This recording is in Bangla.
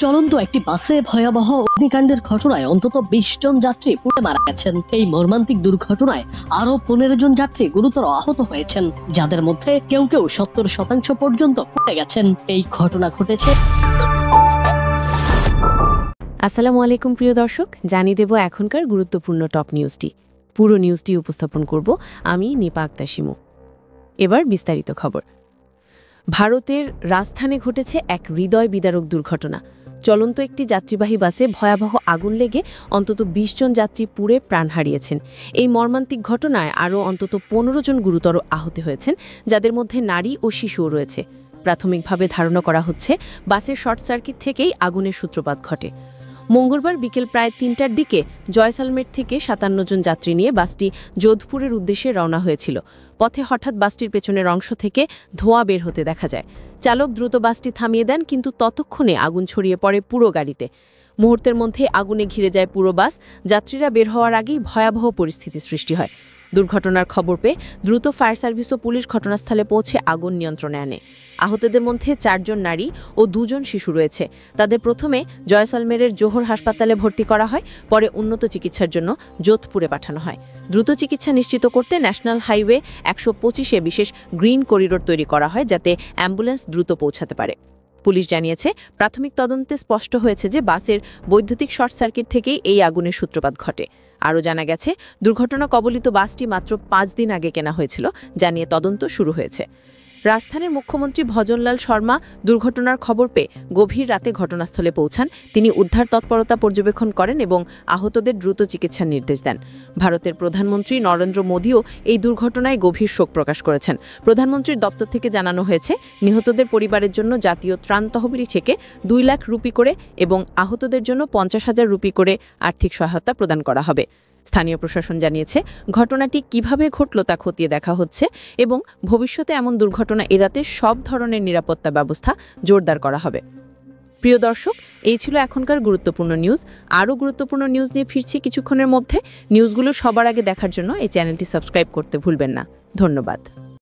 চলন্ত একটি বাসে ভয়াবহ অগ্নিকাণ্ডের ঘটনায় অন্তত ২০ জন যাত্রী পুড়ে মারা গেছেন। এই মর্মান্তিক দুর্ঘটনায় আরো ১৫ জন যাত্রী গুরুতর আহত হয়েছেন, যাদের মধ্যে কেউ ৭০% পর্যন্ত পুড়ে গেছেন। এই ঘটনা ঘটেছে। আসসালামু আলাইকুম প্রিয় দর্শক, জানিয়ে দেব এখনকার গুরুত্বপূর্ণ টপ নিউজটি। পুরো নিউজটি উপস্থাপন করব আমি নিপা আক্তার শিমু। এবার বিস্তারিত খবর। ভারতের রাজস্থানে ঘটেছে এক হৃদয় বিদারক দুর্ঘটনা। চলন্ত একটি যাত্রীবাহী বাসে ভয়াবহ আগুন লেগে অন্তত ২০ জন যাত্রী পুড়ে প্রাণ হারিয়েছেন। এই মর্মান্তিক ঘটনায় আরও অন্তত ১৫ জন গুরুতর আহত হয়েছেন, যাদের মধ্যে নারী ও শিশুও রয়েছে। প্রাথমিকভাবে ধারণা করা হচ্ছে বাসের শর্ট সার্কিট থেকেই আগুনের সূত্রপাত ঘটে। মঙ্গলবার বিকেল প্রায় ৩টার দিকে জয়সালমের থেকে ৫৭ জন যাত্রী নিয়ে বাসটি যোধপুরের উদ্দেশ্যে রওনা হয়েছিল। পথে হঠাৎ বাসটির পেছনের অংশ থেকে ধোঁয়া বের হতে দেখা যায়। চালক দ্রুত বাসটি থামিয়ে দেন, কিন্তু ততক্ষণে আগুন ছড়িয়ে পড়ে পুরো গাড়িতে। মুহূর্তের মধ্যে আগুনে ঘিরে যায় পুরো বাস। যাত্রীরা বের হওয়ার আগেই ভয়াবহ পরিস্থিতি সৃষ্টি হয়। দুর্ঘটনার খবর পেয়ে দ্রুত ফায়ার সার্ভিস ও পুলিশ ঘটনাস্থলে পৌঁছে আগুন নিয়ন্ত্রণে আনে। আহতদের মধ্যে ৪ জন নারী ও ২ জন শিশু রয়েছে। তাদের প্রথমে জয়সালমেরের জোহর হাসপাতালে ভর্তি করা হয়, পরে উন্নত চিকিৎসার জন্য যোধপুরে পাঠানো হয়। দ্রুত চিকিৎসা নিশ্চিত করতে ন্যাশনাল হাইওয়ে ১২৫-এ বিশেষ গ্রিন করিডোর তৈরি করা হয়, যাতে অ্যাম্বুলেন্স দ্রুত পৌঁছাতে পারে। পুলিশ জানিয়েছে, প্রাথমিক তদন্তে স্পষ্ট হয়েছে যে বাসের বৈদ্যুতিক শর্ট সার্কিট থেকেই এই আগুনের সূত্রপাত ঘটে। আরও জানা গেছে, দুর্ঘটনা কবলিত বাসটি মাত্র ৫ দিন আগে কেনা হয়েছিল, যা নিয়ে তদন্ত শুরু হয়েছে। রাজস্থানের মুখ্যমন্ত্রী ভজনলাল শর্মা দুর্ঘটনার খবর পেয়ে গভীর রাতে ঘটনাস্থলে পৌঁছান। তিনি উদ্ধার তৎপরতা পর্যবেক্ষণ করেন এবং আহতদের দ্রুত চিকিৎসার নির্দেশ দেন। ভারতের প্রধানমন্ত্রী নরেন্দ্র মোদীও এই দুর্ঘটনায় গভীর শোক প্রকাশ করেছেন। প্রধানমন্ত্রীর দপ্তর থেকে জানানো হয়েছে, নিহতদের পরিবারের জন্য জাতীয় ত্রাণ তহবিল থেকে ২ লাখ রুপি করে এবং আহতদের জন্য ৫০,০০০ রুপি করে আর্থিক সহায়তা প্রদান করা হবে। স্থানীয় প্রশাসন জানিয়েছে, ঘটনাটি কিভাবে ঘটল তা খতিয়ে দেখা হচ্ছে এবং ভবিষ্যতে এমন দুর্ঘটনা এড়াতে সব ধরনের নিরাপত্তা ব্যবস্থা জোরদার করা হবে। প্রিয় দর্শক, এই ছিল এখনকার গুরুত্বপূর্ণ নিউজ। আরও গুরুত্বপূর্ণ নিউজ নিয়ে ফিরছি কিছুক্ষণের মধ্যে। নিউজগুলো সবার আগে দেখার জন্য এই চ্যানেলটি সাবস্ক্রাইব করতে ভুলবেন না। ধন্যবাদ।